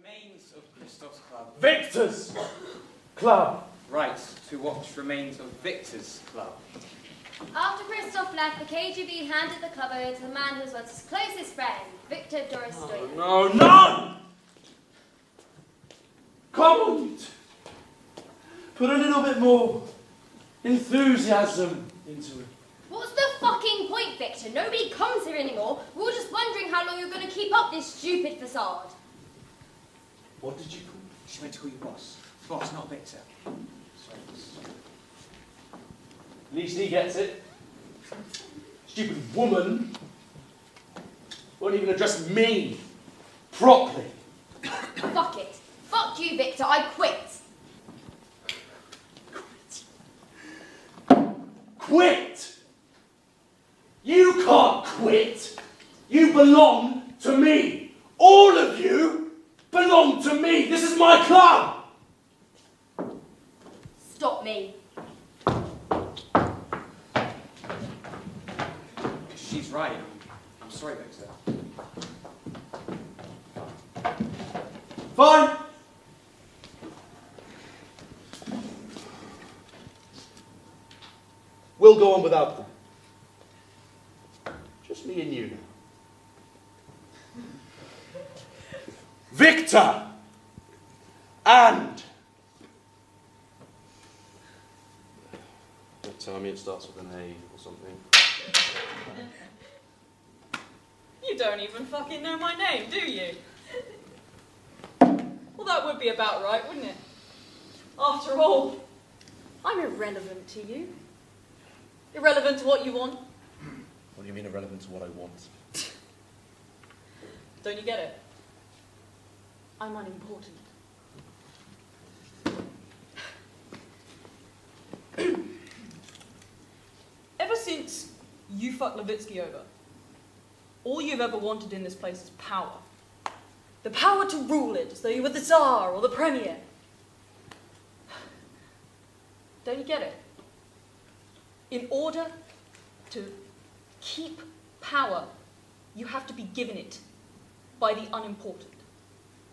remains of Kristoph's club. Viktor's club. Right, to what remains of Viktor's club. After Kristoph left, the KGB handed the club over to the man who was once his closest friend, Viktor Dorostoyev. No, no! Come on! Put a little bit more enthusiasm into it. What's the fucking point, Viktor? Nobody comes here anymore. We're all just wondering how long you're going to keep up this stupid facade. What did you call me? She meant to call you boss. Boss, not Viktor. Sorry, boss. At least he gets it. Stupid woman won't even address me properly. Fuck it. Fuck you, Viktor. I quit. Quit! You can't quit! You belong to me! All of you belong to me! This is my club! Stop me. She's right. I'm sorry, Viktor. Fine! We'll go on without them. Just me and you now. Viktor! And... Don't tell me it starts with an A or something. You don't even fucking know my name, do you? Well, that would be about right, wouldn't it? After all, I'm irrelevant to you. Irrelevant to what you want. What do you mean irrelevant to what I want? Don't you get it? I'm unimportant. Ever since you fucked Levitsky over, all you've ever wanted in this place is power. The power to rule it as though you were the Tsar or the Premier. Don't you get it? In order to keep power, you have to be given it by the unimportant,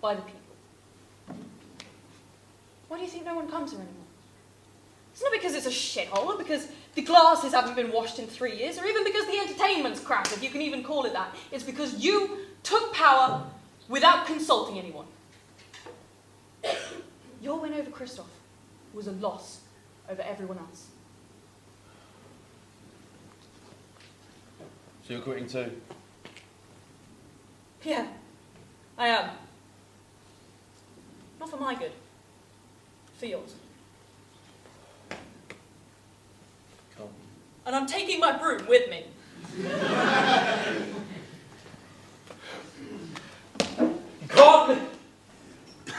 by the people. Why do you think no one comes here anymore? It's not because it's a shithole, or because the glasses haven't been washed in 3 years, or even because the entertainment's crap, if you can even call it that. It's because you took power without consulting anyone. Your win over Kristoph was a loss over everyone else. So you're quitting too? Yeah, I am. Not for my good. For yours. Can't. And I'm taking my broom with me. You can't! You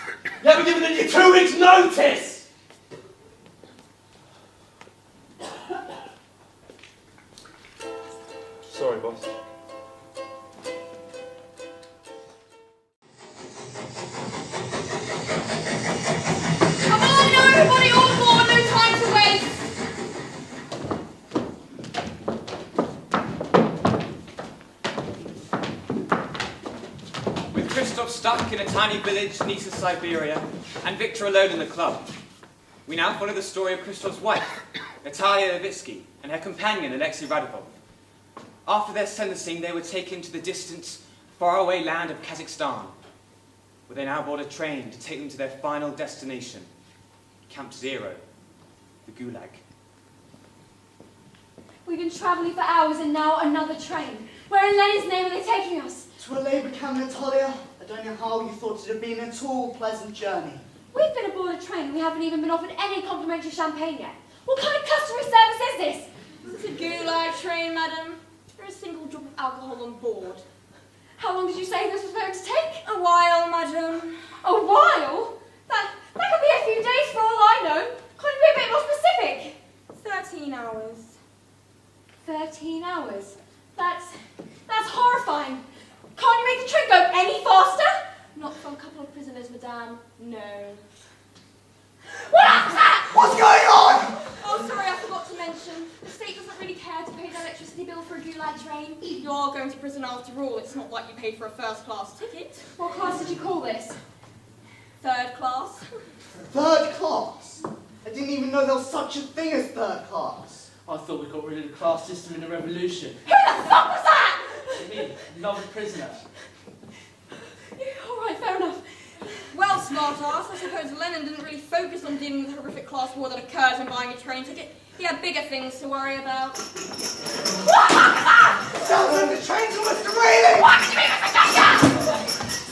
haven't given it your 2 weeks' notice! Sorry, boss. Come on, everybody on board. No time to waste. With Kristoph stuck in a tiny village east of Siberia, and Viktor alone in the club, we now follow the story of Kristoph's wife, Nataliya Levitsky, and her companion, Alexei Radovov. After their sentencing, they were taken to the distant, faraway land of Kazakhstan, where they now board a train to take them to their final destination, Camp Zero, the Gulag. We've been travelling for hours and now another train. Where in Lenin's name are they taking us? To a labour camp, Nataliya. I don't know how you thought it had been at all pleasant journey. We've been aboard a train and we haven't even been offered any complimentary champagne yet. What kind of customer service is this? It's a Gulag train, madam. There is a single drop of alcohol on board. How long did you say this was going to take? A while, madam. A while? That could be a few days for all I know. Can't you be a bit more specific? 13 hours. 13 hours? That's horrifying. Can't you make the train go any faster? Not for a couple of prisoners, madame. No. What was that? What's going on? Oh, sorry, I forgot to mention. The state doesn't really care to pay the electricity bill for a Gulag train. You're going to prison after all. It's not like you paid for a first-class ticket. What class did you call this? Third class. Third class? I didn't even know there was such a thing as third class. I thought we got rid of the class system in the revolution. Who the fuck was that? Me, another prisoner. All right, fair enough. Well, smart ass, I suppose Lenin didn't really focus on dealing with the horrific class war that occurs and buying a train ticket. He had bigger things to worry about. Sounds like the trains were derailing! What do you mean, Natasha?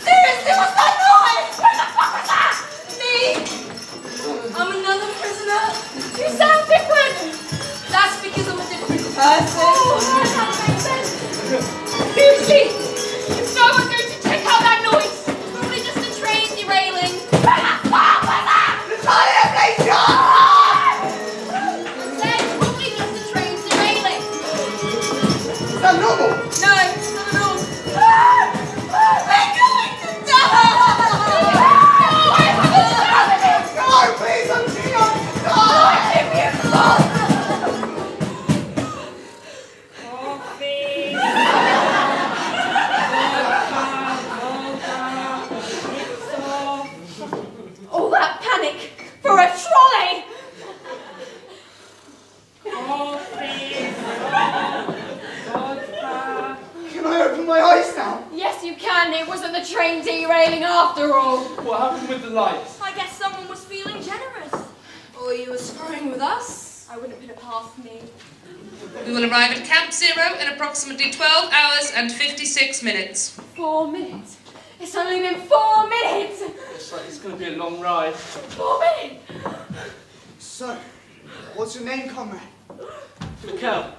Seriously, what's that noise? Who the fuck was that? Me? I'm another prisoner. You sound different. That's because I'm a different person. Oh, that makes sense. Seriously, is no one going to check out that noise? Probably just a train derailing. Who the fuck was that? Natalia, please God! Then probably just a train derailing. Is that normal? No, not at all. We're going to die! No, please, I'm too young to die! All that panic for a trolley! Can I open my eyes now? Yes, you can. It wasn't the train derailing after all. What happened with the lights? I guess someone was feeling generous. Or you were screwing with us. I wouldn't put it past me. We will arrive at Camp Zero in approximately 12 hours and 56 minutes. 4 minutes. It's only been 4 minutes. Looks like it's going to be a long ride. 4 minutes. So, what's your name, comrade? Mikhail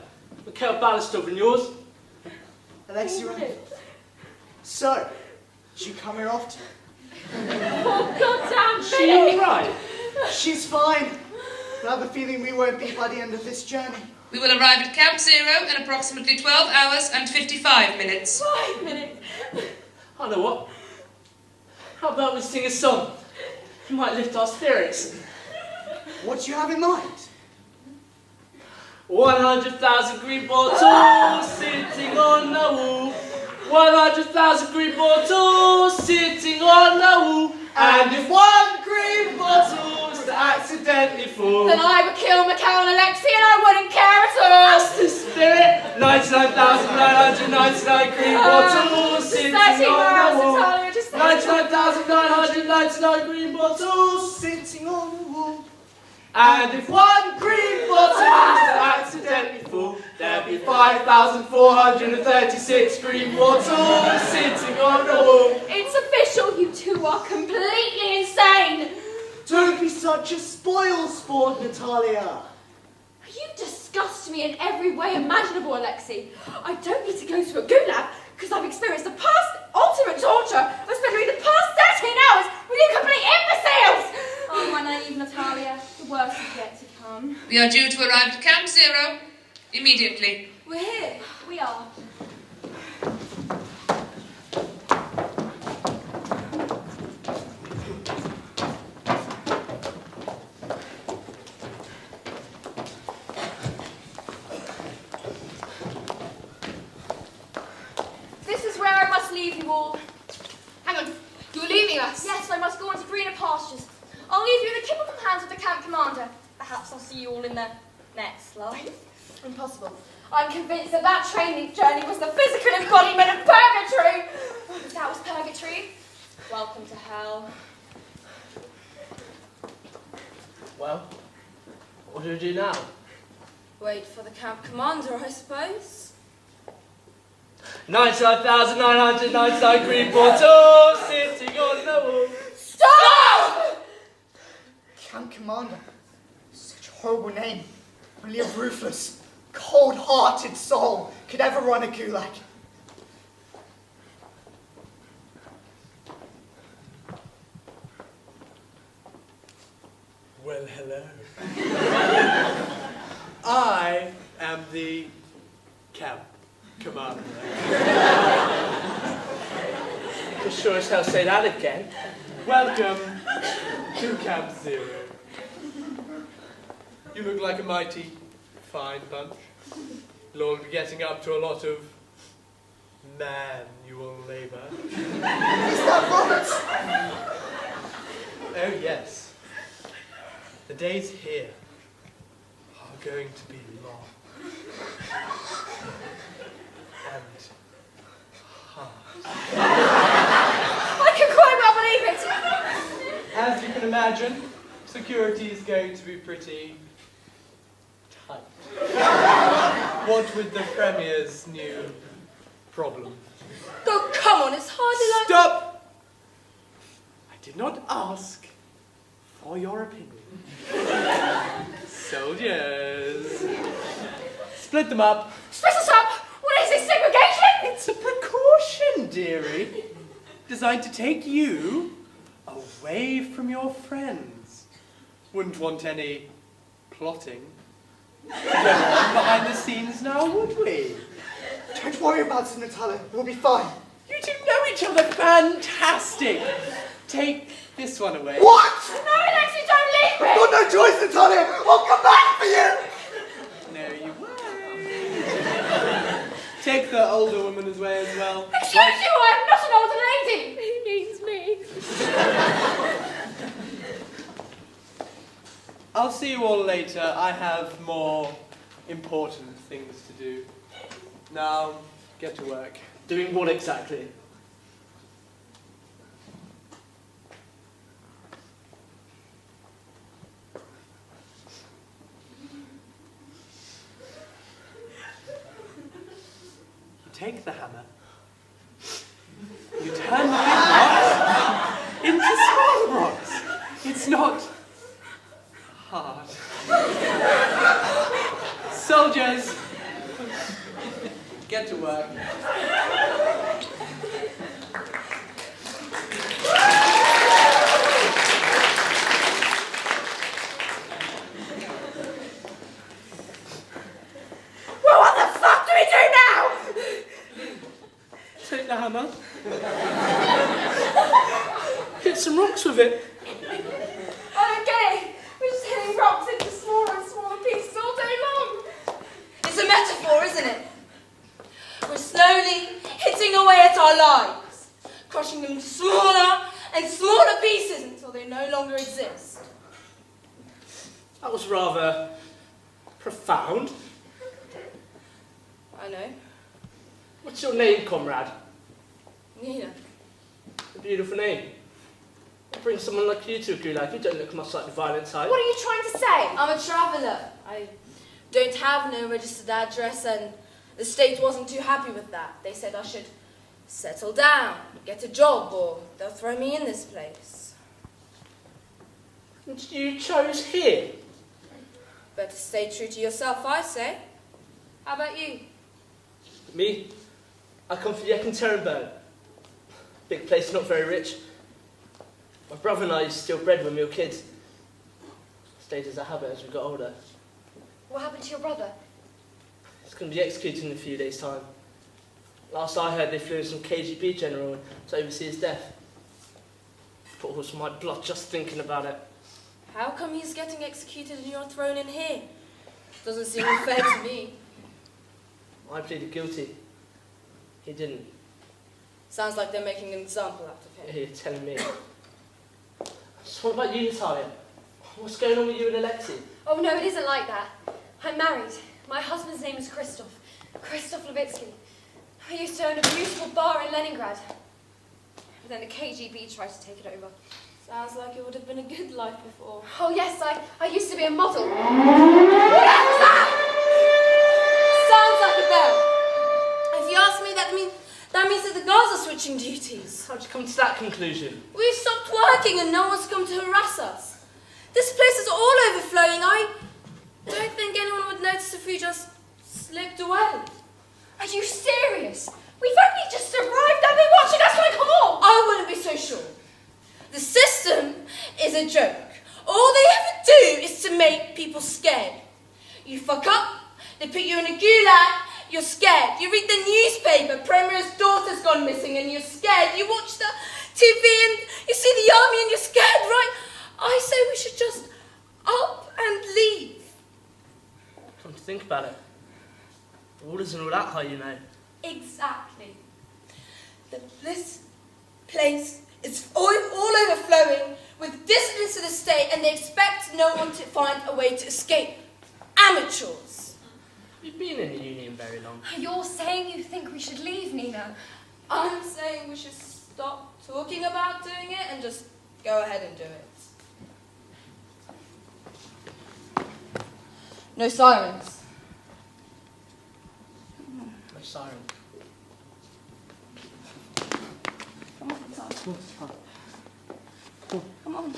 Balastov, and yours? Alexei Radov. So, did you come here often? Oh, goddamn She minute. alright? She's fine. I have a feeling we won't be by the end of this journey. We will arrive at Camp Zero in approximately 12 hours and 55 minutes. 5 minutes. I know what. How about we sing a song? It might lift our spirits. What do you have in mind? 100,000 green bottles sitting on the wall. 100,000 green bottles sitting on the wall. And if one green bottle was to accidentally fall, Then I would kill Mikhail and Alexei and I wouldn't care at all. that's the spirit. 99,999 green bottles sitting on the wall. Natalia, just 99,999 green bottles sitting on the wall. And if one green bottle was to accidentally fall, there'd be 5,436 green bottles sitting on the wall. It's official, you two are completely insane. Don't be such a spoil-sport, Nataliya. You disgust me in every way imaginable, Alexei. I don't need to go to a gulag because I've experienced the past ultimate torture of spending the past 13 hours with you complete imbeciles. Oh, my naive Nataliya. The worst is yet to come. We are due to arrive at Camp Zero immediately. We're here. We are. This is where I must leave you all. Hang on, you're leaving us? Yes, I must go on to greener pastures. I'll leave you in the capable hands of the camp commander. Perhaps I'll see you all in the next life. Impossible. I'm convinced that that training journey was the physical embodiment of purgatory. If that was purgatory, welcome to hell. Well, what do we do now? Wait for the camp commander, I suppose. 99,999 green bottles sitting on the wall. Stop! Camp Commander. Such a horrible name. Only a ruthless, cold-hearted soul could ever run a gulag. Well, hello. I am the camp commander. You sure as hell say that again. Welcome to Camp Zero. You look like a mighty fine bunch. You'll all be getting up to a lot of manual labor. Is that Robert? Oh, yes. The days here are going to be long. And hard. I can quite well believe it. As you can imagine, security is going to be pretty tight. What with the Premier's new problem? Oh, come on, it's hardly like... Stop! I did not ask for your opinion. Soldiers. Split them up. Split us up! What is this, segregation? It's a precaution, dearie. Designed to take you away from your friends. Wouldn't want any plotting to go on behind the scenes now, would we? Don't worry about it, Nataliya. We'll be fine. You two know each other fantastic. Take this one away. What? No, Alexi, don't leave me! I've got no choice, Nataliya. I'll come back for you. No, you won't. Take the older woman as well. Excuse you, I am not an older lady! He needs me. I'll see you all later. I have more important things to do. Now, get to work. Doing what exactly? You take the hammer. You turn the big rocks into small rocks. It's not hard. Soldiers, get to work. Well, what the fuck do we do now? Take the hammer. Hit some rocks with it. I don't get it. We're just hitting rocks into smaller and smaller pieces all day long. It's a metaphor, isn't it? We're slowly hitting away at our lives, crushing them to smaller and smaller pieces until they no longer exist. That was rather profound. I know. What's your name, comrade? Nina. A beautiful name. What brings someone like you to a gulag? You don't look much like the violent type. What are you trying to say? I'm a traveller. I don't have no registered address, and the state wasn't too happy with that. They said I should settle down, get a job, or they'll throw me in this place. And you chose here? Better stay true to yourself, I say. How about you? Me? I come from Yekaterinburg. Big place, not very rich. My brother and I used to steal bread when we were kids. Stayed as a habit as we got older. What happened to your brother? He's going to be executed in a few days' time. Last I heard, they flew in some KGB general to oversee his death. Pours my blood just thinking about it. How come he's getting executed and you're thrown in here? Doesn't seem unfair to me. I pleaded guilty. He didn't. Sounds like they're making an example out of him. You're telling me. So what about you, Nataliya? What's going on with you and Alexei? Oh, no, it isn't like that. I'm married. My husband's name is Kristoph. Kristoph Levitsky. I used to own a beautiful bar in Leningrad. But then the KGB tried to take it over. Sounds like it would have been a good life before. Oh, yes, I used to be a model. What was that? Sounds like a bell. If you ask me, that means that the guards are switching duties. How'd you come to that conclusion? We've stopped working and no one's come to harass us. This place is all overflowing. I don't think anyone would notice if we just slipped away. Are you serious? We've only just arrived and they're watching us like hawks. I wouldn't be so sure. The system is a joke. All they ever do is to make people scared. You fuck up, they put you in a gulag, you're scared. You read the newspaper, Premier's daughter's gone missing and you're scared. You watch the TV and you see the army and you're scared, right? I say we should just up and leave. Come to think about it, the wall isn't all that high, you know. Exactly. This place It's all overflowing with dissidents of the state, and they expect no one to find a way to escape. Amateurs. You've been in the union very long. You're saying you think we should leave, Nina? I'm saying we should stop talking about doing it and just go ahead and do it. No sirens. No siren. Come on, son. Come on.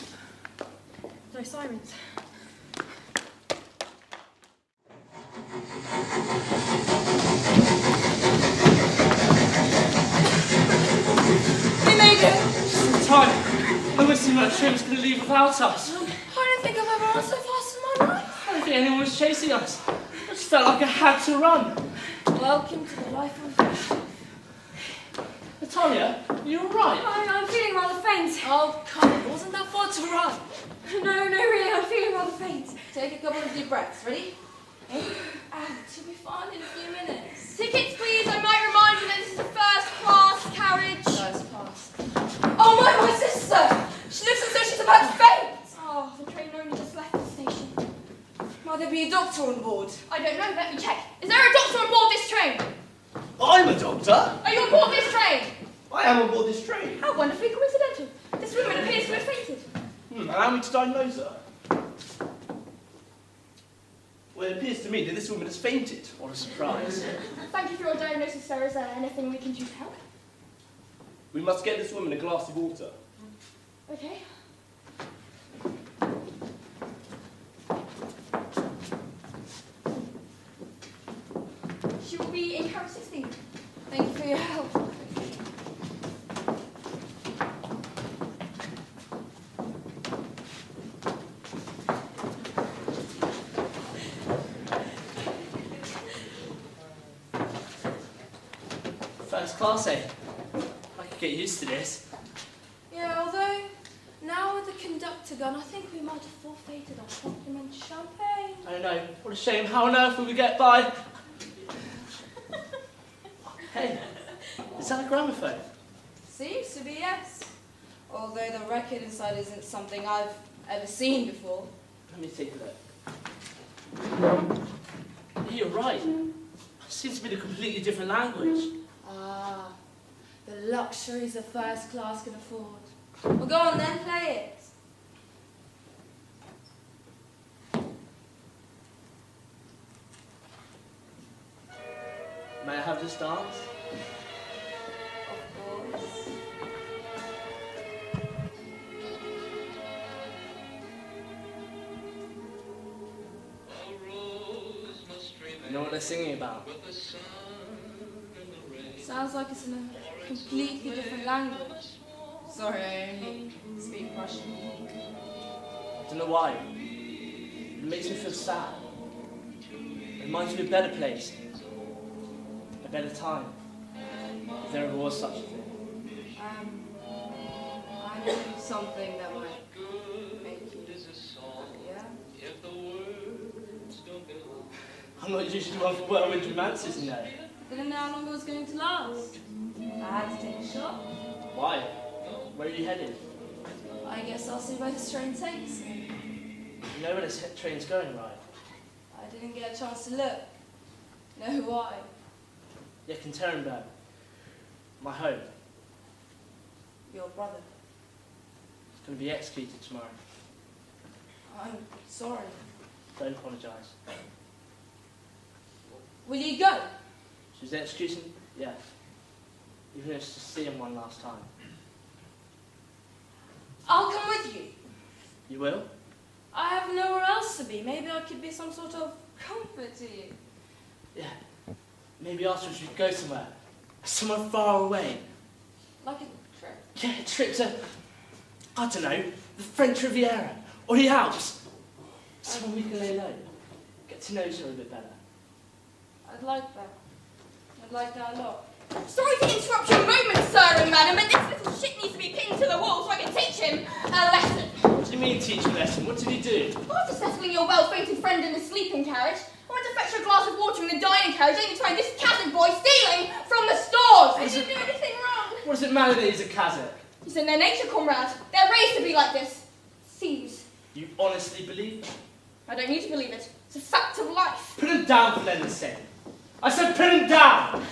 No sirens. We made it! Time. I wish the train was going to leave without us. I don't think I've ever run so fast in my life. I don't think anyone was chasing us. I just felt like I had to run. Welcome to the life of Viktor. Nataliya, you all right? I'm feeling rather faint. Oh, come on. Wasn't that far to run? No, really, I'm feeling rather faint. Take a couple of deep breaths. Ready? She'll be fine in a few minutes. Tickets, please. I might remind you that this is a first-class carriage. First class. Oh, my sister! She looks as though she's about to faint. Oh, the train only just left the station. Might there be a doctor on board? I don't know. Let me check. Is there a doctor on board this train? I'm a doctor. Are you on board this train? I am on board this train. How wonderfully coincidental. This woman appears to have fainted. Allow me to diagnose her. Well, it appears to me that this woman has fainted. What a surprise. Thank you for your diagnosis, sir. Is there anything we can do to help? We must get this woman a glass of water. Okay. She will be in carriage 16. Thank you for your help. First class, eh? I could get used to this. Yeah, although now with the conductor gone, I think we might have forfeited our complimentary champagne. I don't know. What a shame. How on earth will we get by? Hey, is that a gramophone? Seems to be, yes. Although the record inside isn't something I've ever seen before. Let me take a look. Yeah, you're right. It seems to be a completely different language. Ah, the luxuries a first class can afford. Well, go on then, play it. May I have this dance? Of course. You know what they're singing about? Sounds like it's in a completely different language. Sorry, I only speak Russian. I don't know why. It makes me feel sad. It reminds me of a better place. A better time. If there ever was such a thing. I know something that might make you happier. I'm not usually one for whirlwind romances, you know. Didn't know how long it was going to last. I had to take a shot. Why? Where are you headed? I guess I'll see where this train takes. You know where this train's going, right? I didn't get a chance to look. No, why? Yekaterinburg. My home. Your brother. It's going to be executed tomorrow. I'm sorry. Don't apologise. Will you go? She's the execution? Yeah. Even if it's just seeing one last time. I'll come with you. You will? I have nowhere else to be. Maybe I could be some sort of comfort to you. Yeah. Maybe afterwards we could go somewhere. Somewhere far away. Like a trip. Yeah, a trip to, I don't know, the French Riviera or the Alps. Somewhere we can lay low. Get to know each other a bit better. I'd like that. I'd like that a lot. Sorry to interrupt your moment, sir and madam, but this little shit needs to be pinned to the wall so I can teach him a lesson. What do you mean teach a lesson? What did he do? After settling your well-fated friend in the sleeping carriage, I went to fetch her a glass of water in the dining carriage, only to find this Kazakh boy stealing from the stores. I didn't do anything wrong. What does it matter that he's a Kazakh? It's in their nature, comrade. They're raised to be like this. Thieves. You honestly believe that? I don't need to believe it. It's a fact of life. Put him down, for Lenin's sake. I said put him down!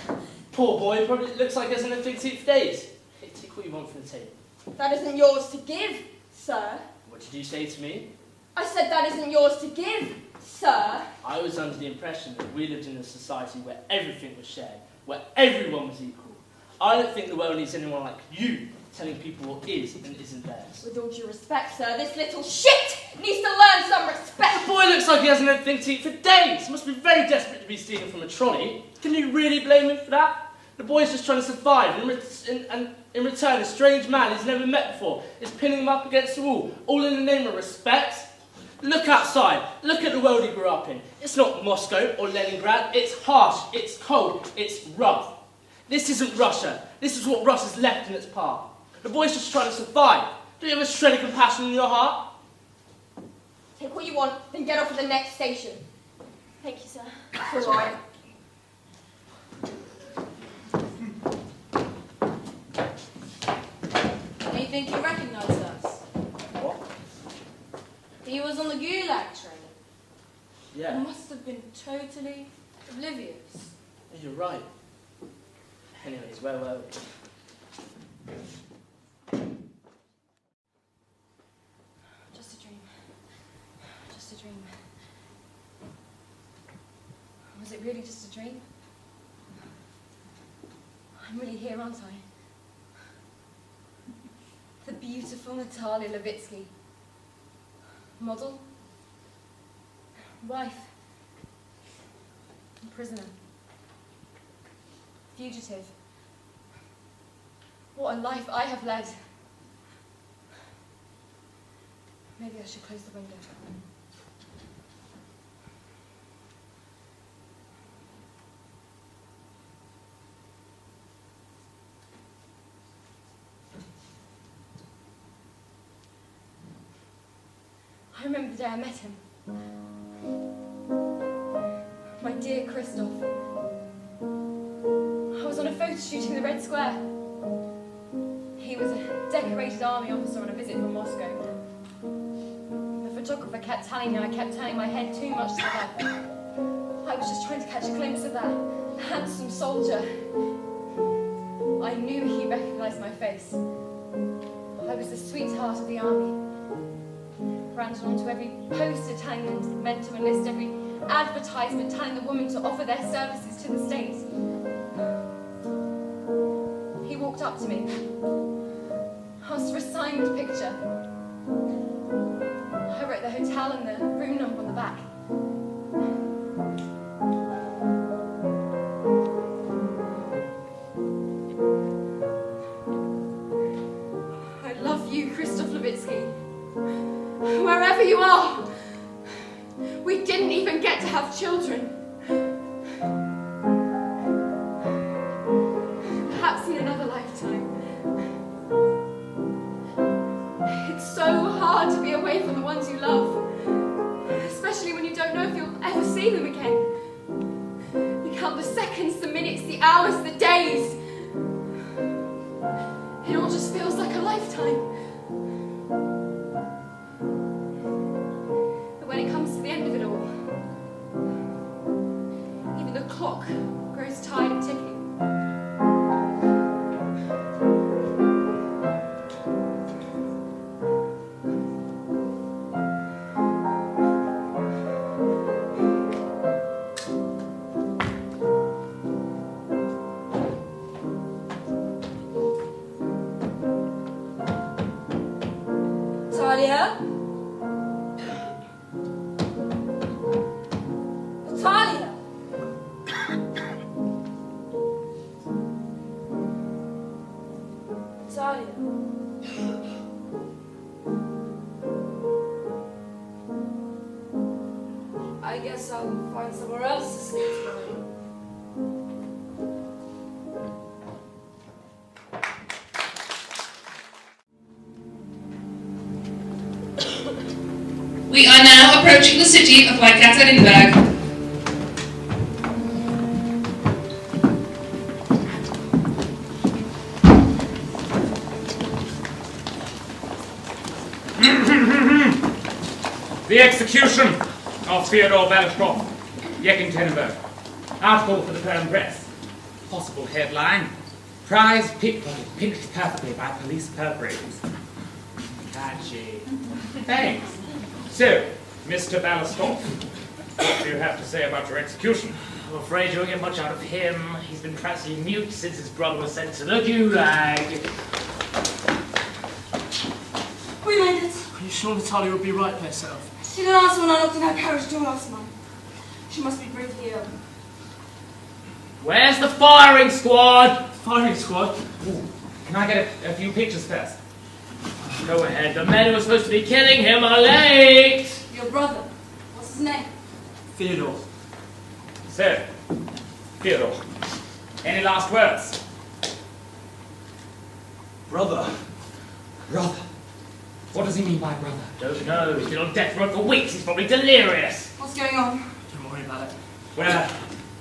Poor boy, probably looks like he hasn't had a big teeth for days. Hey, take what you want from the table. That isn't yours to give, sir. What did you say to me? I said that isn't yours to give, sir. I was under the impression that we lived in a society where everything was shared, where everyone was equal. I don't think the world needs anyone like you telling people what is and isn't theirs. With all due respect, sir, this little shit needs to learn some respect. The boy looks like he hasn't had anything to eat for days. Must be very desperate to be stealing from a trolley. Can you really blame him for that? The boy's just trying to survive, and in return, a strange man he's never met before is pinning him up against the wall, all in the name of respect. Look outside. Look at the world he grew up in. It's not Moscow or Leningrad. It's harsh. It's cold. It's rough. This isn't Russia. This is what Russia's left in its path. The boy's just trying to survive. Do you have a shred of compassion in your heart? Take what you want, then get off at the next station. Thank you, sir. It's all right. Do you think he recognised us? What? He was on the Gulag train. Yeah. He must have been totally oblivious. You're right. Anyways, where were we? Just a dream. Just a dream. Was it really just a dream? I'm really here, aren't I? The beautiful Nataliya Levitsky. Model. Wife. Prisoner. Fugitive. What a life I have led. Maybe I should close the window. I remember the day I met him. My dear Kristoph. I was on a photo shoot in the Red Square. He was a decorated army officer on a visit from Moscow. The photographer kept telling me I kept turning my head too much to the left. I was just trying to catch a glimpse of that handsome soldier. I knew he recognized my face. I was the sweetheart of the army. Branded onto every poster telling the men to enlist, every advertisement telling the women to offer their services to the state. He walked up to me, asked for a signed picture. I wrote the hotel and the room number on the back. I love you, Kristoph Levitsky. Wherever you are, we didn't even get to have children. Perhaps in another lifetime. It's so hard to be away from the ones you love, especially when you don't know if you'll ever see them again. You count the seconds, the minutes, the hours, the days. It all just feels like a lifetime. When it comes to the end of it all, even the clock grows tired of ticking. Nataliya? Nataliya! Nataliya. I guess I'll find somewhere else to sleep tonight. We are now approaching the city of Yekaterinburg. execution of Fyodor Babushka, Yekaterinburg. Article for the Perm Press. Possible headline: Prize pickpocket pinched perfectly by police perpetrators. Catchy. Thanks. So, Mr. Babushka, what do you have to say about your execution? I'm afraid you won't get much out of him. He's been practically mute since his brother was sent to the Gulag. We made it. Are you sure Nataliya would be right by herself? She didn't answer when I knocked on her carriage door last month. She must be gravely ill. Where's the firing squad? Firing squad? Ooh, can I get a few pictures first? Go ahead. The men who are supposed to be killing him are late. Your brother. What's his name? Theodore. So, Fyodor, any last words? Brother. Brother. What does he mean by brother? Don't know. He's been on death row for weeks. He's probably delirious. What's going on? Don't worry about it. Well,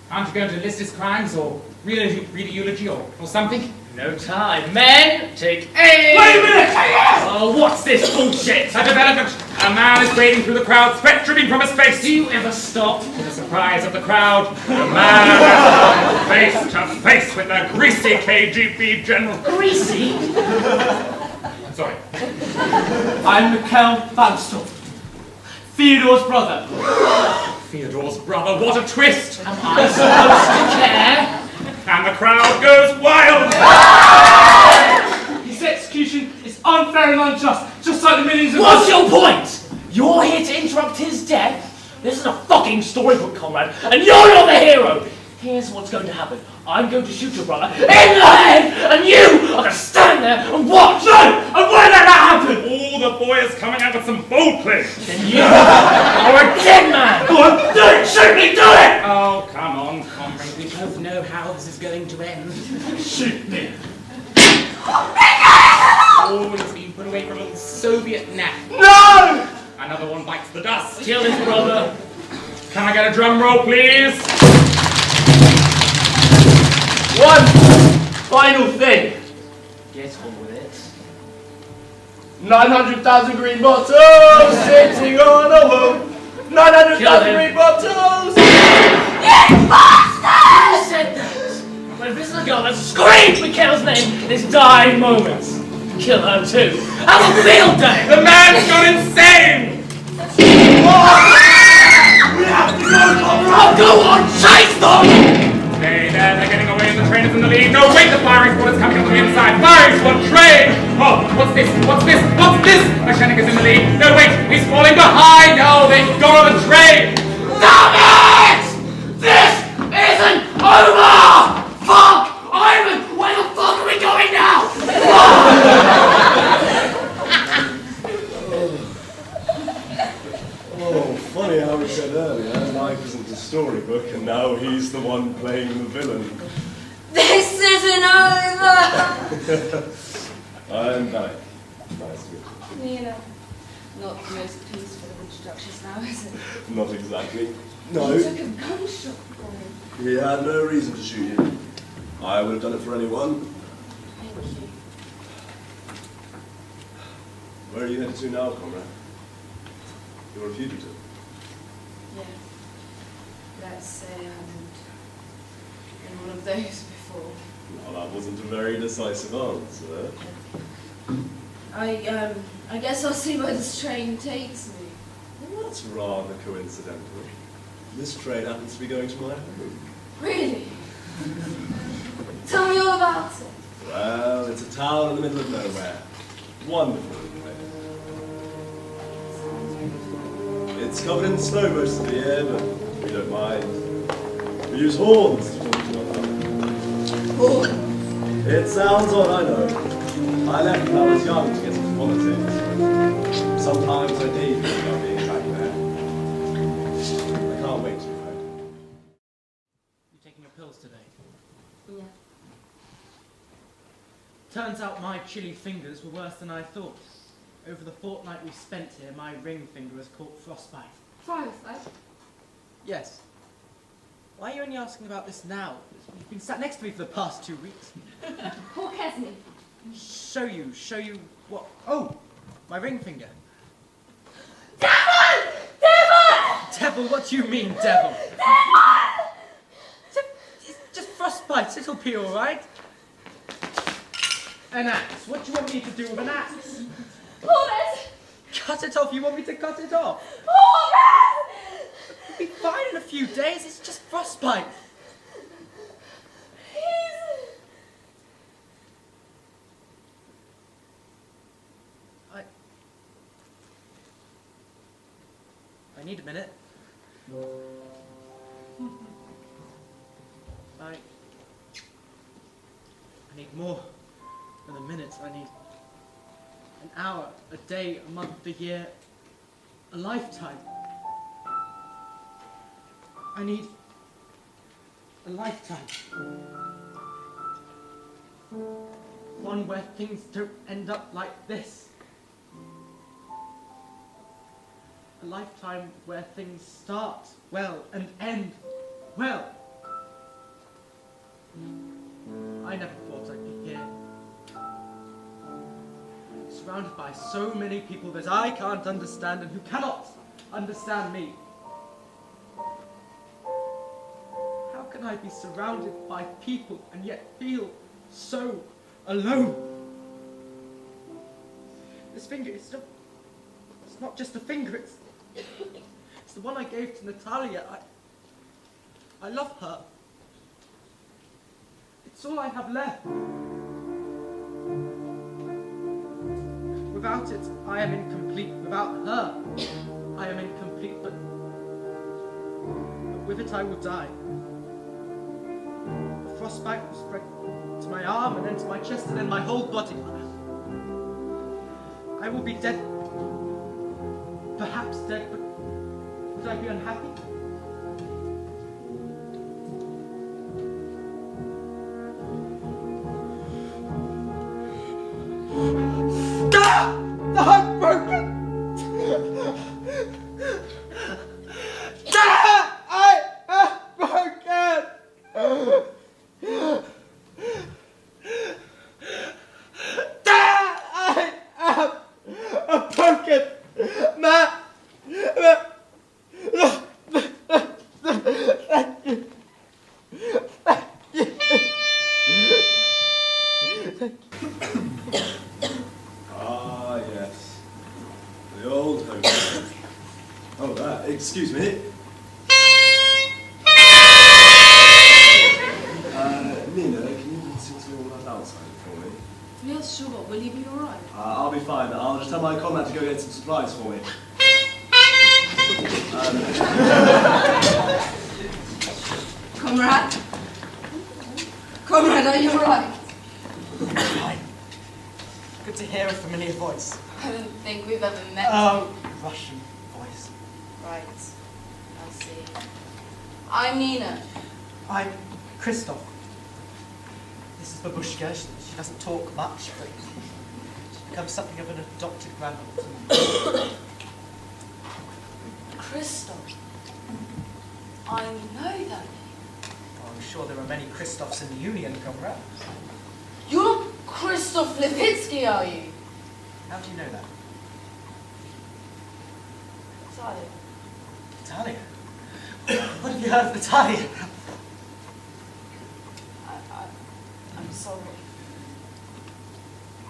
aren't you going to list his crimes or read a eulogy or something? No time. Men, take aim! Wait a minute! Oh, what's this bullshit? A development! A man is wading through the crowd, sweat dripping from his face. Do you ever stop? To the surprise of the crowd, the man face to face with the greasy KGB general. Greasy? I'm sorry. I'm Mikhail Babushka, Theodore's brother. Fyodor's brother, what a twist! Am I supposed to care? And the crowd goes wild! His execution is unfair and unjust, just like the millions of... What's your point? You're here to interrupt his death? This is a fucking storybook, comrade, and you're not the hero! Here's what's going to happen. I'm going to shoot your brother in the head, and you are going to stand there and watch! No! And when did that happen? Oh, the boy is coming out with some bold claims. Then you are a dead man! Go on, do it! Shoot me, do it! Oh, come on, comrade. We both know how this is going to end. Shoot me! Oh, it's been put away for a little Soviet nap. No! Another one bites the dust. Kill his brother. Can I get a drum roll, please? One final thing. Get on with it. 900,000 green bottles sitting on a wall. 900,000 green bottles. Who said that? When this is a girl that screams Mikhail's name in his dying moments. Kill her too. Have a field day! The man's gone insane! We have to go, I'll go on, chase them! Stay there, they're getting away and the train is in the lead. No, wait, the firing squad is coming up from the inside. Firing squad, train! Oh, what's this? What's this? What's this? Moshennik is in the lead. No, wait, he's falling behind. Oh, they've gone on the train. Damn it! This isn't over! Fuck! Ivan, where the fuck are we going now? Oh, funny how we said earlier, life isn't a storybook, and now he's the one playing the villain. This isn't over! I'm back. Nice to meet You know, not the most peaceful of introductions now, is it? you. Not exactly. You No, took a gunshot for me. he had no reason to shoot you. I would have done it for anyone. Thank you. Where are you headed to now, comrade? You're a fugitive. Yeah. Let's say I hadn't been one of those before. Well, that wasn't a very decisive answer. I guess I'll see where this train takes me. Well, that's rather coincidental. This train happens to be going to my home. Really? Tell me all about it. Well, it's a town in the middle of nowhere. Wonderful place. It's covered in snow most of the year, but we don't mind. We use horns to talk to one another. Horns? It sounds odd, I know. I left when I was young to get into politics. Sometimes I daydream about being back there. I can't wait to be back. You taking your pills today? Yeah. Turns out my chilly fingers were worse than I thought. Over the fortnight we spent here, my ring finger has caught frostbite. Frostbite? Yes. Why are you only asking about this now? You've been sat next to me for the past 2 weeks. Poor Kesney. Show you what? Oh, my ring finger. Devil! Devil! Devil, what do you mean, devil? It's just frostbite, it'll be alright. An axe, what do you want me to do with an axe? Pull it! Cut it off, you want me to cut it off? Pull it! It'll be fine in a few days, it's just frostbite. I need a minute. I need more than a minute. I need an hour, a day, a month, a year, a lifetime. I need a lifetime. One where things don't end up like this. A lifetime where things start well and end well. I never thought I'd be here. Surrounded by so many people that I can't understand and who cannot understand me. How can I be surrounded by people and yet feel so alone? This finger is not just a finger, it's the one I gave to Nataliya. I love her. It's all I have left. Without it, I am incomplete. Without her, I am incomplete. But with it, I will die. The frostbite will spread to my arm, and then to my chest, and then my whole body. I will be dead. Perhaps dead, but would I be unhappy? I'm broken! I am broken! I am broken! Man! Thank you. Thank you. Thank you. Ah, yes. The old hotel. Oh, that. Excuse me. Nina, can you see all that outside for me? Yes, sure. Will you be alright? I'll be fine. I'll just tell my comrade to go get some supplies for me. Comrade? Comrade, are you alright? Hi. Good to hear a familiar voice. I don't think we've ever met. Russian voice. Right. I see. I'm Nina. I'm Kristoph. This is Babushka. She doesn't talk much, but she's become something of an adopted grandmother to me. Kristoph. I know that name. Well, I'm sure there are many Kristoffs in the Union, comrade. You're not Kristoph Levitsky, are you? How do you know that? Sorry. Nataliya? What have you heard of Nataliya? I'm sorry.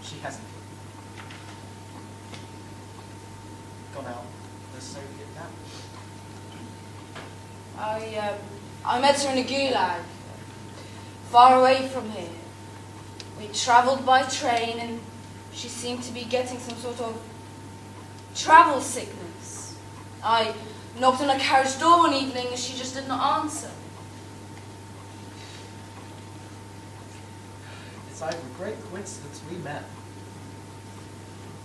She hasn't. Gone out the Soviet camp. I met her in a gulag, far away from here. We travelled by train and she seemed to be getting some sort of travel sickness. I knocked on her carriage door one evening and she just did not answer. It's either a great coincidence we met,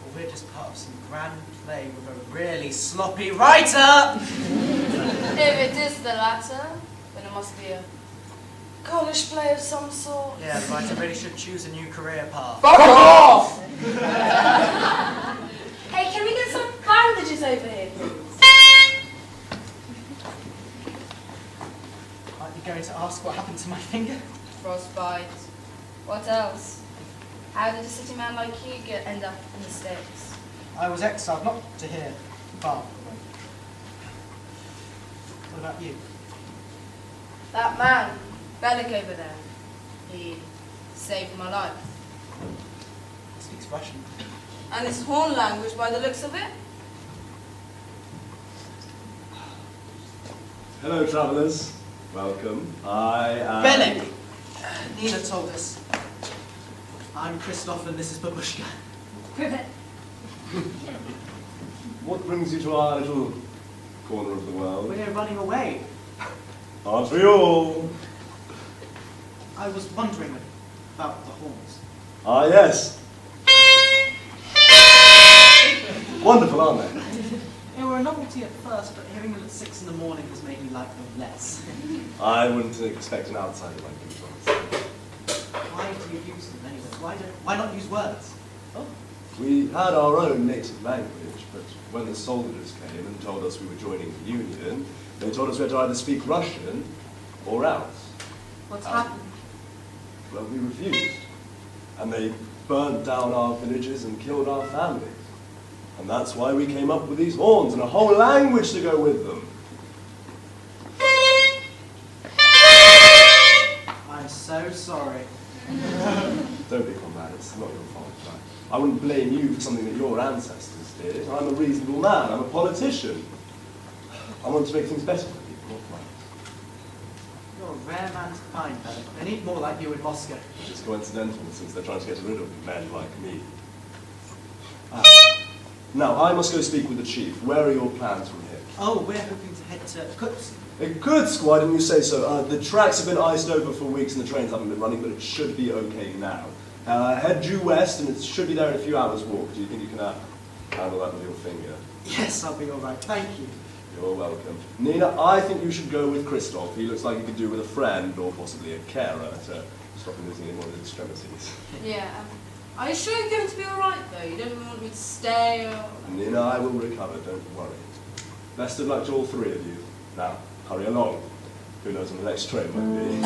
or we're just part of some grand play with a really sloppy writer! If it is the latter, then it must be a college play of some sort. Yeah, the writer really should choose a new career path. Fuck off! Hey, can we get some bandages over here, please? Aren't you going to ask what happened to my finger? Frostbite. What else? How did a city man like you end up in the States? I was exiled, not to here, far away. What about you? That man, Bellic over there, he saved my life. He speaks Russian. And it's horn language by the looks of it. Hello, travellers. Welcome. I am... Bellic! Nina told us. I'm Kristoph and this is Babushka. What brings you to our little corner of the world? We're running away. Aren't we all? I was wondering about the horns. Ah, yes. Wonderful, aren't they? They were a novelty at first, but hearing them at 6 in the morning has made me like them less. I wouldn't expect an outsider like you to understand. Why do you use them anyway? Why not use words? We had our own native language, but when the soldiers came and told us we were joining the Union, they told us we had to either speak Russian or else. What's happened? Well, we refused. And they burnt down our villages and killed our families. And that's why we came up with these horns and a whole language to go with them. I'm so sorry. Don't be comrade, it's not your fault. I wouldn't blame you for something that your ancestors did. I'm a reasonable man, I'm a politician. I want to make things better for people, not worse. You're a rare man to find, Bellic. They need more like you in Moscow. It's coincidental, since they're trying to get rid of men like me. Now, I must go speak with the chief. Where are your plans from here? Oh, we're hoping to head to Kutsk. Good, why didn't you say so? The tracks have been iced over for weeks and the trains haven't been running, but it should be okay now. Head due west and it should be there in a few hours' walk. Do you think you can handle that with your finger? Yes, I'll be all right. Thank you. You're welcome. Nina, I think you should go with Kristoph. He looks like he could do with a friend or possibly a carer to stop him losing any more of his extremities. Yeah. Are you sure you're going to be all right, though? You don't want me to stay or... Nina, I will recover, don't worry. Best of luck to all three of you. Now, hurry along. Who knows when the next train might be.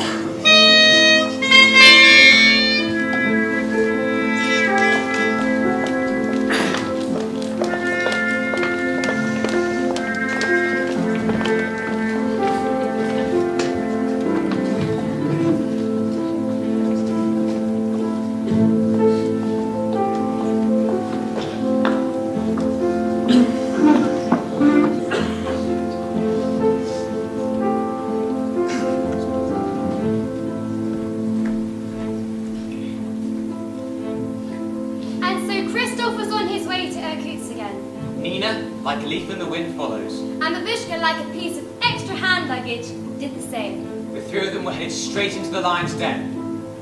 Like a leaf in the wind follows. And Babushka, like a piece of extra hand luggage, did the same. The three of them were headed straight into the lion's den.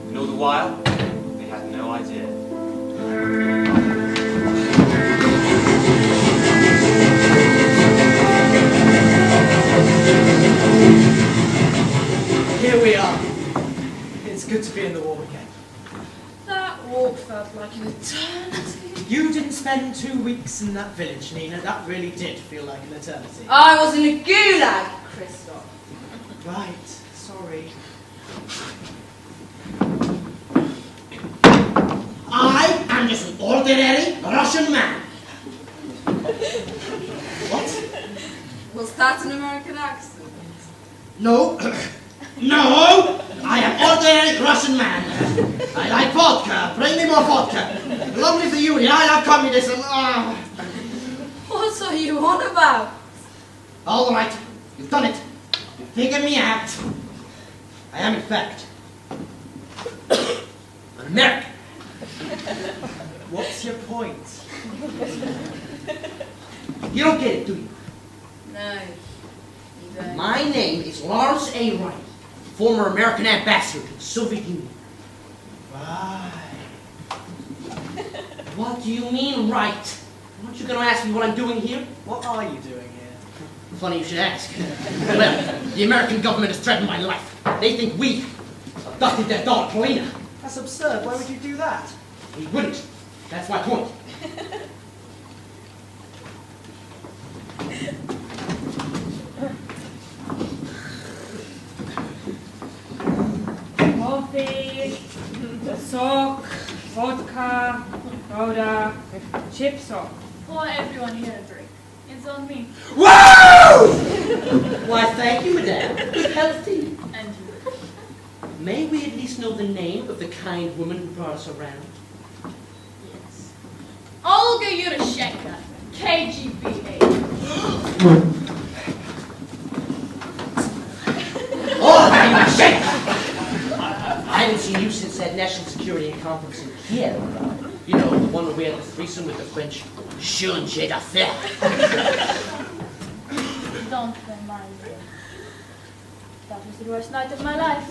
And all the while, they had no idea. Here we are. It's good to be in the war again. That walk felt like an eternity. You didn't spend 2 weeks in that village, Nina. That really did feel like an eternity. I was in a gulag, Kristoph. Right, sorry. I am just an ordinary Russian man. What? Was that an American accent? No. No! I am ordinary Russian man. I like vodka. Bring me more vodka. Long live the Union. I love communism. What are you on about? All right. You've done it. You figured me out. I am, in fact, an American. What's your point? You don't get it, do you? No, you don't. My name is Lawrence A. Wright, former American ambassador to the Soviet Union. Right. What do you mean, right? Aren't you going to ask me what I'm doing here? What are you doing here? Funny you should ask. Well, the American government has threatened my life. They think we abducted their daughter, Paulina. That's absurd. Why would you do that? We wouldn't. That's my point. Coffee, sock, vodka, soda, chips off. For everyone here to drink. It's on me. Whoa! Why, thank you, madame. Good health to you. And you. May we at least know the name of the kind woman who brought us around? Yes. Olga Yuroshenko, KGB agent. Oh, I haven't seen you since that National Security Conference in Kiev. You know, the one where we had the threesome with the French chargé d'affaires. Don't remind me. That was the worst night of my life.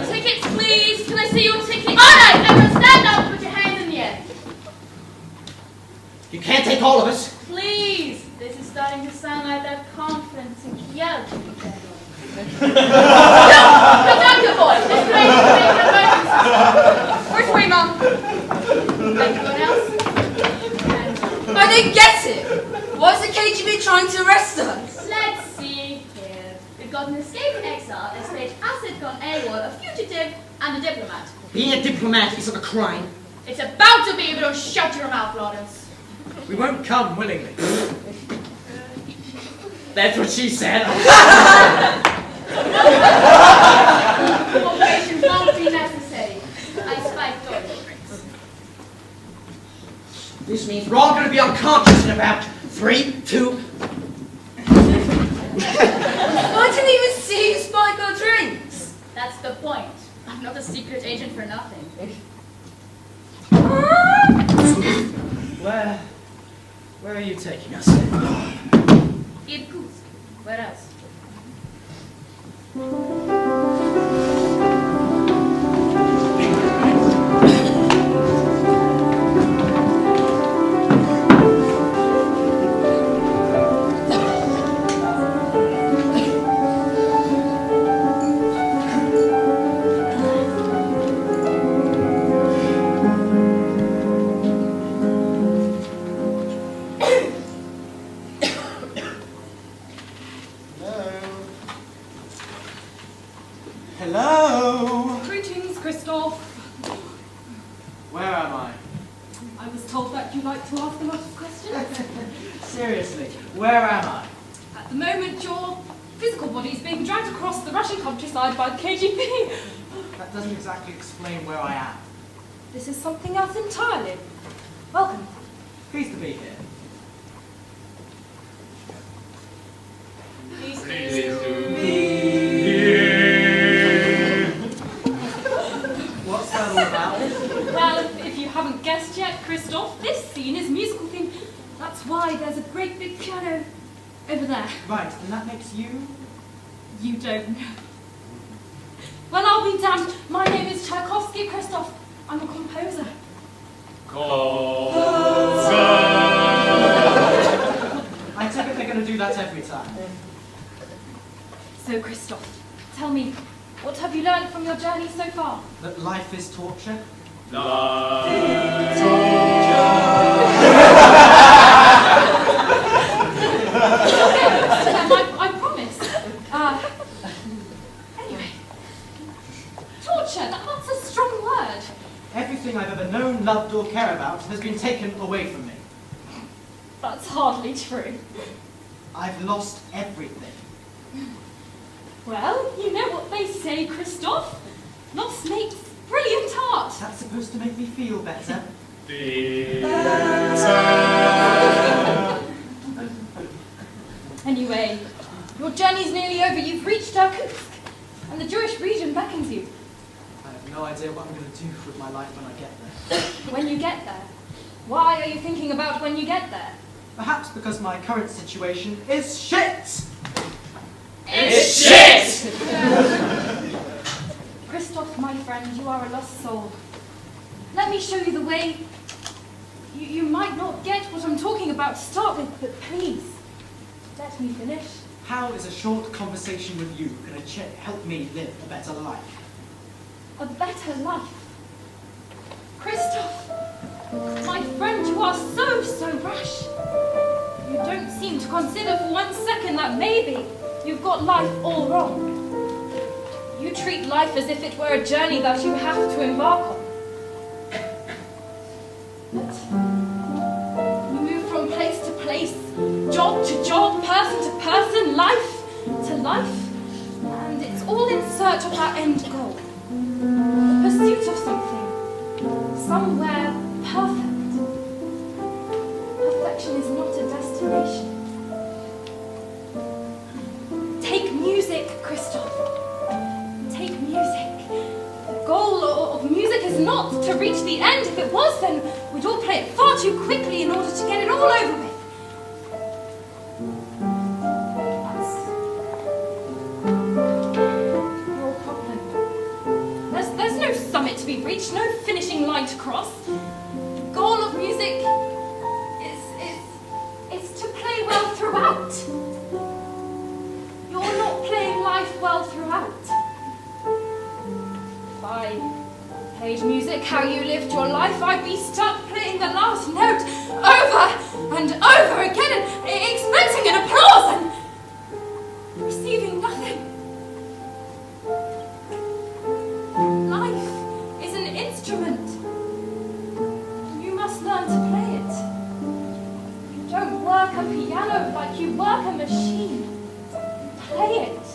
Tickets, please. Can I see your ticket? All right, everyone stand up and put your hands in the air. You can't take all of us. Please. This is starting to sound like that conference in Kiev. Put down your voice. This place is making emergency. Where's Mom? Anyone else? I didn't get it. Why is the KGB trying to arrest us? Let's see here. We've got an escaped exile, a stage asset gone AWOL, a fugitive, and a diplomat. Being a diplomat isn't a crime. It's about to be if you don't shut your mouth, Lawrence. We won't come willingly. That's what she said. Cooperation won't be necessary. I spy Dorian. This means we're all going to be unconscious in about 3, 2... I didn't even see you spike our drinks. That's the point. I'm not a secret agent for nothing. Where are you taking us? Irkutsk. Where else? Hello? Greetings, Kristoph. Where am I? I was told that you like to ask a lot of questions. Seriously, where am I? At the moment, your physical body is being dragged across the Russian countryside by the KGB. That doesn't exactly explain where I am. This is something else entirely. Welcome. Pleased to be here. Please What's that all about? Well, if you haven't guessed yet, Kristoph, this scene is musical theme. That's why there's a great big piano over there. Right, and that makes you? You don't know. Well, I'll be damned. My name is Tchaikovsky, Kristoph. I'm a composer. I take it they're going to do that every time. So, Kristoph, tell me, what have you learned from your journey so far? That life is torture? I promise. Anyway, torture, that's a strong word. Everything I've ever known, loved, or cared about has been taken away from me. That's hardly true. I've lost everything. Well, you know what they say, Kristoph. Lost makes brilliant art. That's supposed to make me feel better. Anyway, your journey's nearly over. You've reached Irkutsk, and the Jewish region beckons you. I have no idea what I'm going to do with my life when I get there. When you get there? Why are you thinking about when you get there? Perhaps because my current situation is shit! It's shit! Kristoph, my friend, you are a lost soul. Let me show you the way. You might not get what I'm talking about to start with, but please, let me finish. How is a short conversation with you going to help me live a better life? A better life? Kristoph, my friend, you are so rash. You don't seem to consider for 1 second that maybe you've got life all wrong. You treat life as if it were a journey that you have to embark on. But you move from place to place place, job to job, person to person, life to life, and it's all in search of that end goal. The pursuit of something, somewhere perfect. Perfection is not a destination. Take music, Kristoph. Take music. The goal of music is not to reach the end. If it was, then we'd all play it far too quickly in order to get it all over with. That's your problem. There's no summit to be reached, no finishing line to cross. The goal of music is to play well throughout. You're not playing life well throughout. If I played music how you lived your life, I'd be stuck playing the last note over and over again and expecting an applause and receiving nothing. Life is an instrument. You must learn to play it. You don't work a piano like you work a machine. Play it.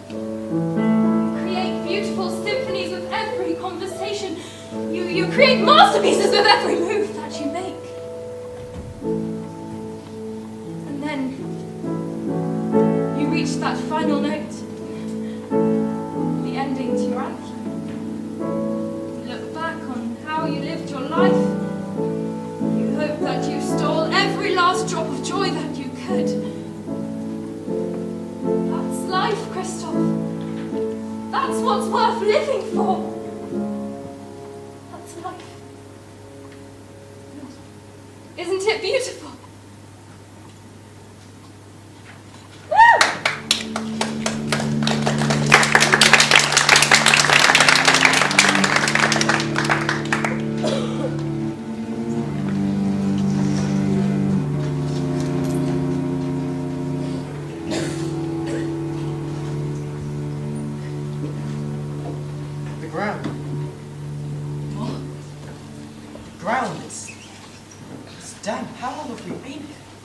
Create beautiful symphonies with every conversation. You create masterpieces with every move that you make. And then you reach that final note, the ending to your anthem. You look back on how you lived your life. You hope that you stole every last drop of joy that you could. Life, Kristoph. That's what's worth living for. That's life. Isn't it beautiful?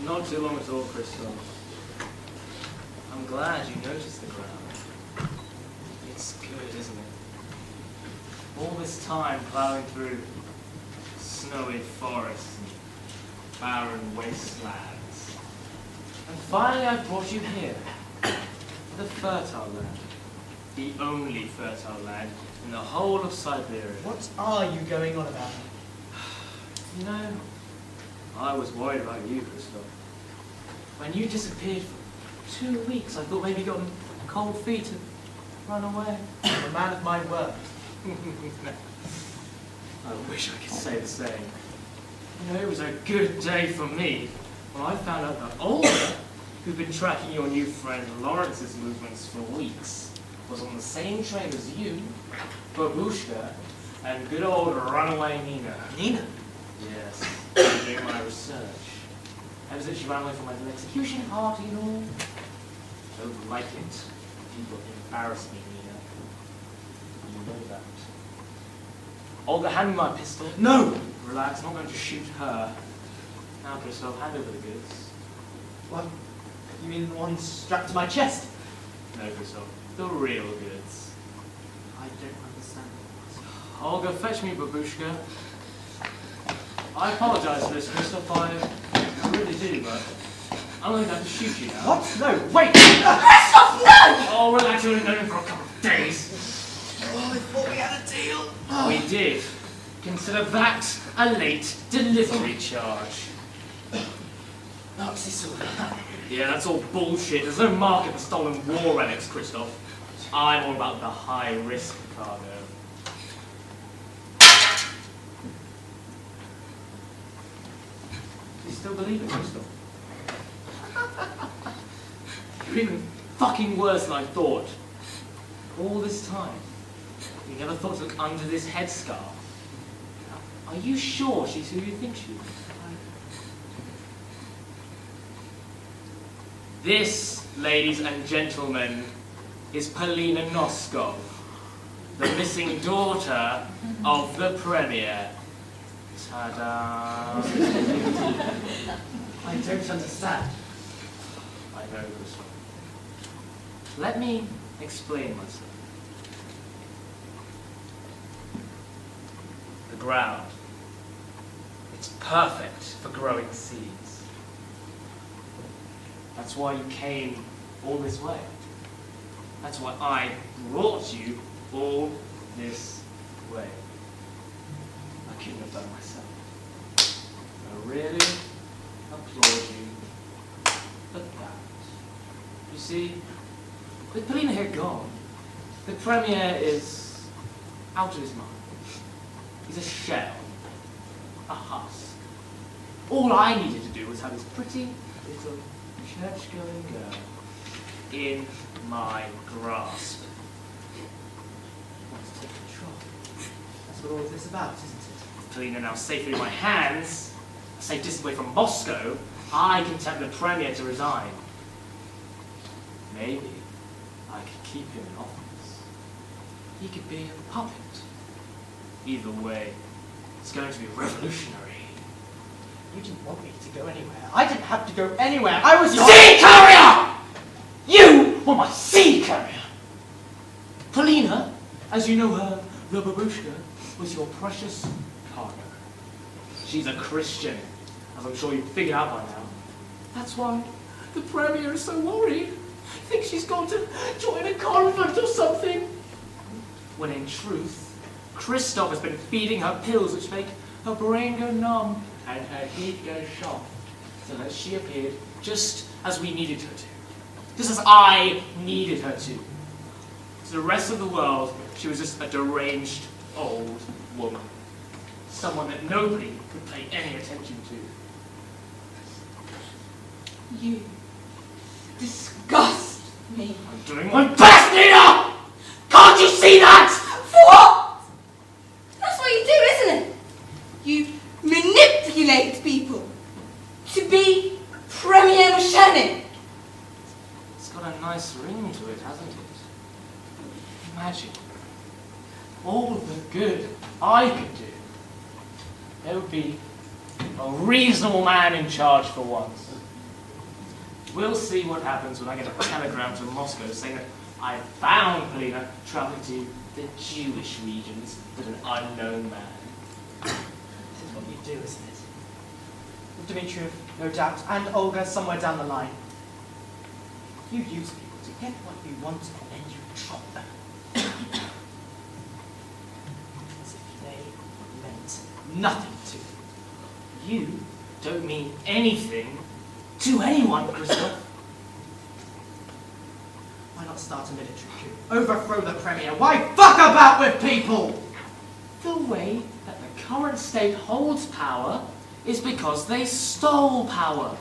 Not too long at all, Kristoph. I'm glad you noticed the ground. It's good, isn't it? All this time plowing through snowy forests and barren wastelands. And finally I brought you here, to the fertile land. The only fertile land in the whole of Siberia. What are you going on about? You know, I was worried about you, Kristoph. When you disappeared for 2 weeks, I thought maybe you got cold feet and run away. I'm a man of my word. I wish I could say the same. You know, it was a good day for me when I found out that Olga, who'd been tracking your new friend Lawrence's movements for weeks, was on the same train as you, Babushka, and good old runaway Nina. Nina? Yes, doing my research. Ever since she ran away from my little execution party and all. Don't like it. People embarrass me, Nina. You know that. Olga, hand me my pistol. No! Relax, I'm not going to shoot her. Now, Kristoph, hand over the goods. What? You mean the one strapped to my chest? No, Kristoph, the real goods. I don't understand. Olga, fetch me Babushka. I apologise for this, Kristoph, I really do, but I'm going to have to shoot you now. What? No, wait! Kristoph, no! Oh, relax, you've only known him for a couple of days. Oh, I thought we had a deal. We did. Consider that a late delivery charge. Yeah, that's all bullshit. There's no market for stolen war relics, Kristoph. I'm all about the high-risk cargo. Do you still believe it, Kristoph? You're even fucking worse than I thought. All this time, you never thought to look under this headscarf. Are you sure she's who you think she is? This, ladies and gentlemen, is Polina Noskov, the missing daughter of the Premier. Ta-da! I don't understand. I know, Kristoph. Let me explain myself. The ground. It's perfect for growing seeds. That's why you came all this way. That's why I brought you all this way. I couldn't have done myself. I really applaud you for that. You see, with Polina here gone, the Premier is out of his mind. He's a shell, a husk. All I needed to do was have this pretty little church-going girl in my grasp. I want to take control. That's what all of this is about, isn't it? With Polina now safely in my hands, a safe distance away from Moscow, I can tempt the Premier to resign. Maybe I could keep him in office. He could be a puppet. Either way, it's going to be revolutionary. You didn't want me to go anywhere. I didn't have to go anywhere. I was your seed carrier! You were my seed carrier! Polina, as you know her, the Babushka, was your precious cargo. She's a Christian, as I'm sure you've figured out by now. That's why the Premier is so worried. Thinks she's gone to join a convent or something. When in truth, Kristoph has been feeding her pills which make her brain go numb and her head go soft, so that she appeared just as we needed her to. Just as I needed her to. To the rest of the world, she was just a deranged old woman. Someone that nobody could pay any attention to. You disgust me. I'm doing my best, Nina! Can't you see that? For what? That's what you do, isn't it? You manipulate people to be Premier Moshennik. It's got a nice ring to it, hasn't it? Imagine all the good I could do. There would be a reasonable man in charge for once. We'll see what happens when I get a telegram from Moscow saying that I found Polina traveling to the Jewish regions with an unknown man. This is what you do, isn't it? With Dmitriyev, no doubt, and Olga somewhere down the line. You use people to get what you want, and then you drop them. As if they meant nothing to you. You don't mean anything to anyone, Kristoph. Why not start a military coup? Overthrow the Premier. Why fuck about with people? The way that the current state holds power is because they stole power.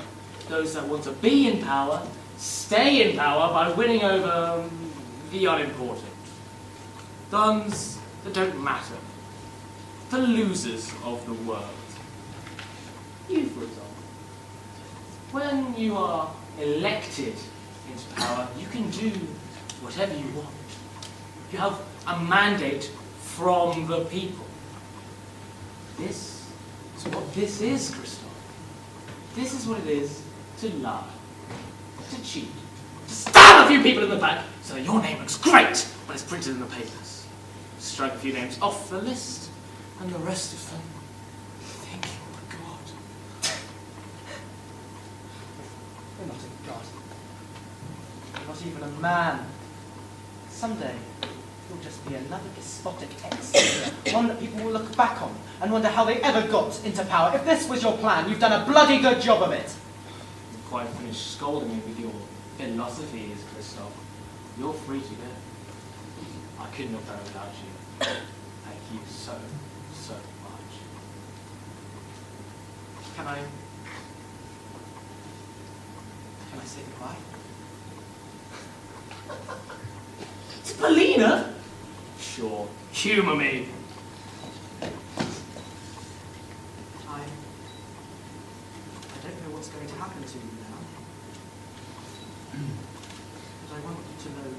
Those that want to be in power stay in power by winning over the unimportant. The ones that don't matter. The losers of the world. You, for example. When you are elected into power, you can do whatever you want. You have a mandate from the people. This is what this is, Kristoph. This is what it is to lie, to cheat, to stab a few people in the back so that your name looks great when it's printed in the papers. Strike a few names off the list, and the rest of them think you're a god. You're not a god. You're not even a man. Someday, you'll just be another despotic ex-leader, one that people will look back on and wonder how they ever got into power. If this was your plan, you've done a bloody good job of it. You've quite finished scolding me with your philosophies, Kristoph. You're free to go. I couldn't have done it without you. Thank you so, so much. Can I say goodbye? To Polina? Sure, humour me. I don't know what's going to happen to you now. But I want you to know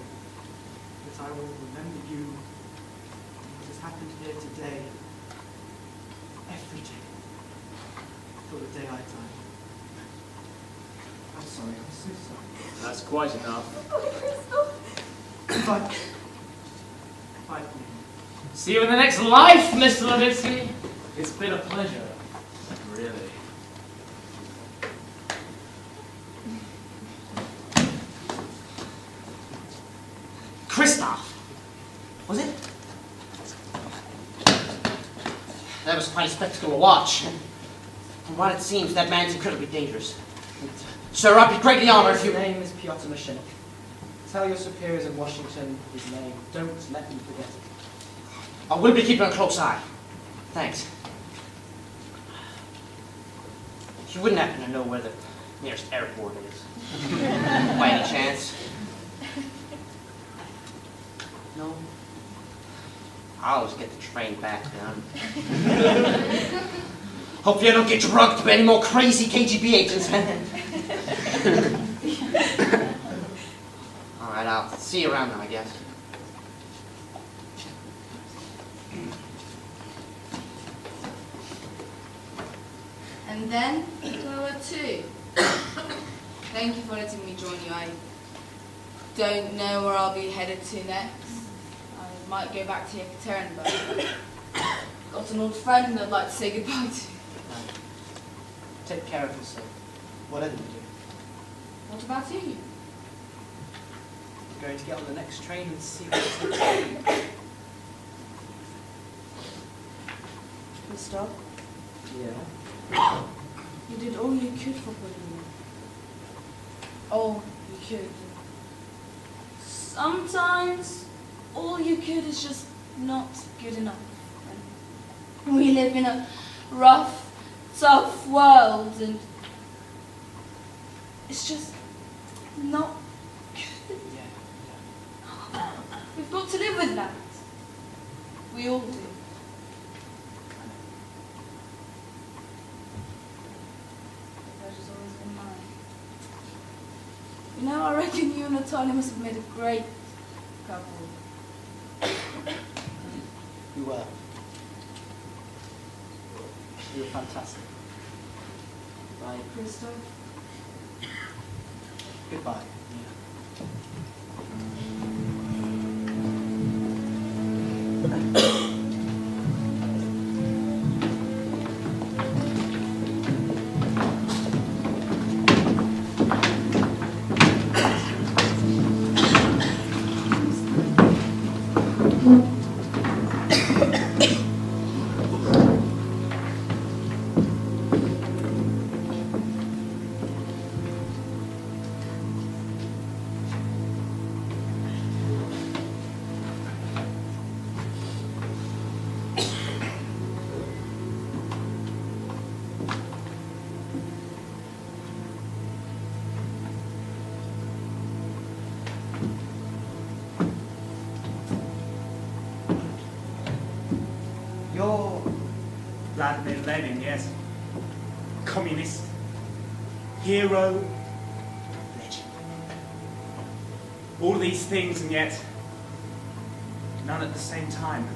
that I will remember you and what has happened here today every day till the day I die. I'm sorry, I'm so sorry. That's quite enough. Goodbye. Bye. See you in the next life, Mr. Levitsky. It's been a pleasure. Really. Kristoph! Was it? That was quite a spectacle to watch. From what it seems, that man's incredibly dangerous. Sir, I'd be greatly honored if you... His name is Pyotr Moshennik. Tell your superiors in Washington his name. Don't let them forget it. I will be keeping a close eye. Thanks. You wouldn't happen to know where the nearest airport is? By any chance? No? I always get the train back down. Hopefully I don't get drugged by any more crazy KGB agents. Alright, I'll see you around then, I guess. And then there were two. Thank you for letting me join you. I don't know where I'll be headed to next. I might go back to Yekaterinburg. Got an old friend I'd like to say goodbye to. Take care of yourself, whatever you do. What about you? You're going to get on the next train and see what it takes. Kristoph, Yeah? you did all you could for Bolivia. All you could. Sometimes all you could is just not good enough. And we live in a rough, tough world, and it's just not good. Yeah. We've got to live with that. We all do. The pleasure's always been mine. You know, I reckon you and Nataliya must have made a great couple. You were. You were fantastic. Bye. Kristoph. Goodbye. You're Vladimir Lenin, yes. Communist. Hero. Legend. All these things and yet none at the same time.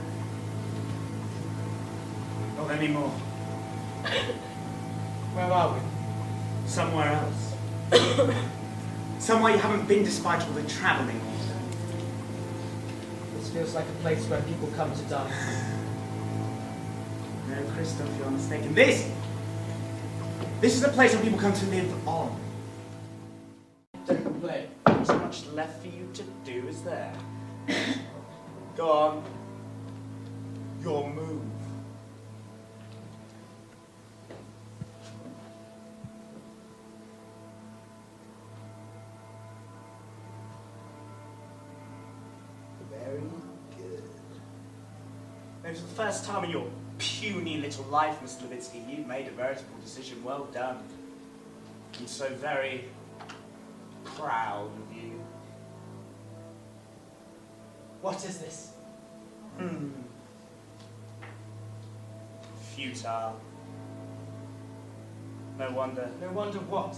Not anymore. Where are we? Somewhere else. Somewhere you haven't been despite all the travelling. This feels like a place where people come to die. No, Kristoph, you're mistaken. This is a place where people come to live on. Don't complain. There's much left for you to do, is there? Go on. Your move. Very good. It was the first time in your puny little life, Mr. Levitsky, you've made a veritable decision. Well done. I'm so very proud of you. What is this? Futile. No wonder. No wonder what?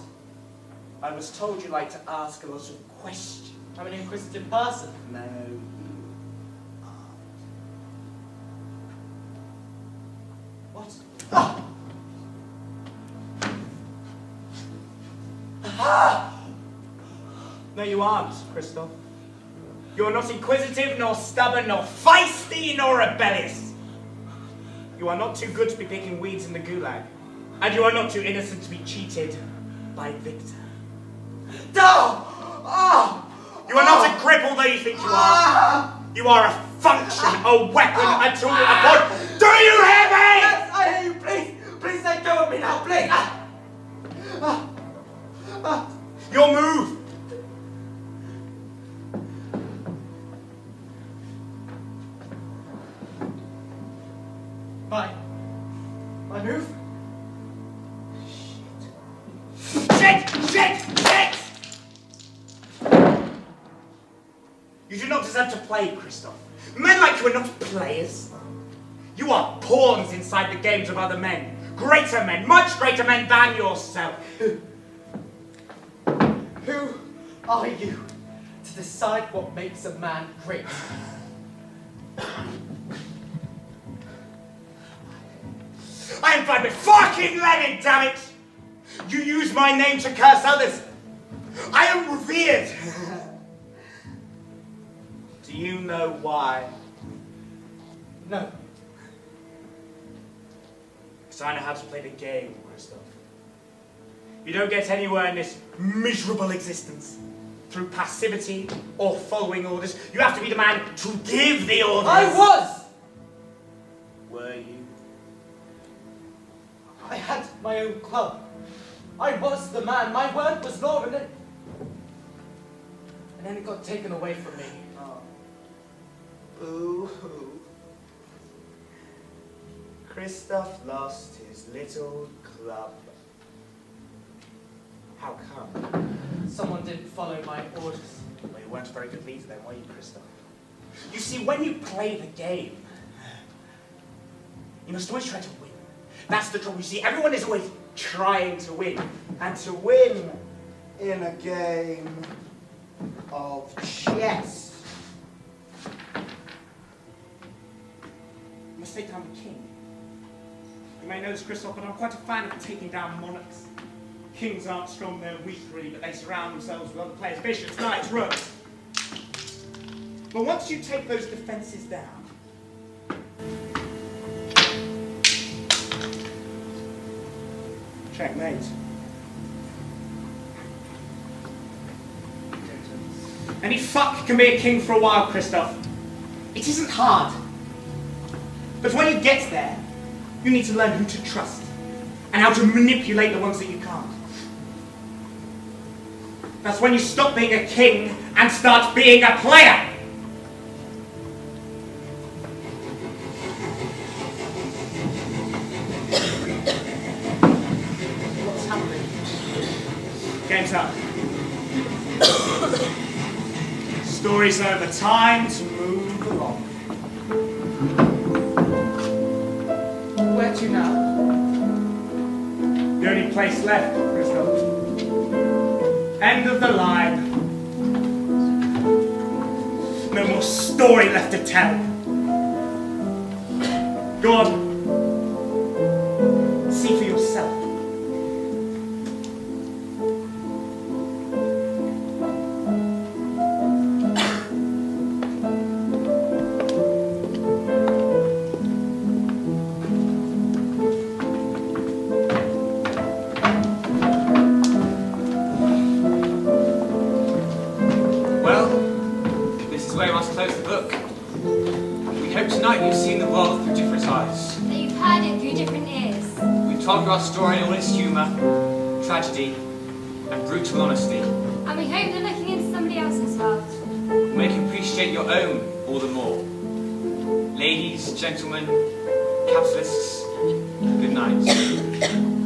I was told you like to ask a lot of questions. I'm an inquisitive person. No. What? Ah! No, you aren't, Kristoph. You're not inquisitive, nor stubborn, nor feisty, nor rebellious. You are not too good to be picking weeds in the Gulag. And you are not too innocent to be cheated by Viktor. You are not a cripple though you think you are. You are a function, a weapon, a tool, a body. Do you hear me? Yes, I hear you. Please, please let go of me now, please. Your move. My move? Shit! You do not deserve to play, Kristoph. Men like you are not players. You are pawns inside the games of other men. Greater men, much greater men than yourself. Who are you to decide what makes a man great? I am Vladimir fucking Lenin, damn it! You use my name to curse others. I am revered. Do you know why? No. Because I know how to play the game, Kristoph. You don't get anywhere in this miserable existence through passivity or following orders. You have to be the man to give the orders. I was! Were you? I had my own club. I was the man. My word was law, and then it got taken away from me. Boo-hoo. Kristoph lost his little club. How come? Someone didn't follow my orders. Well, you weren't a very good leader then, were you, Kristoph? You see, when you play the game, you must always try to win. That's the trouble. You see, everyone is always trying to win. And to win in a game of chess, you must take down the king. You may know this, Kristoph, but I'm quite a fan of taking down monarchs. Kings aren't strong, they're weak, really, but they surround themselves with other players, bishops, knights, rooks. But once you take those defences down, checkmate. Any fuck can be a king for a while, Kristoph. It isn't hard. But when you get there, you need to learn who to trust and how to manipulate the ones that you can't. That's when you stop being a king and start being a player. What's happening? Game's up. Story's over. Time to move along. Where to now? The only place left, Kristoph. End of the line. No more story left to tell. Go on. See for yourself. Our story in all its humour, tragedy, and brutal honesty. And we hope they're looking into somebody else's world. Make you appreciate your own all the more. Ladies, gentlemen, capitalists, good night.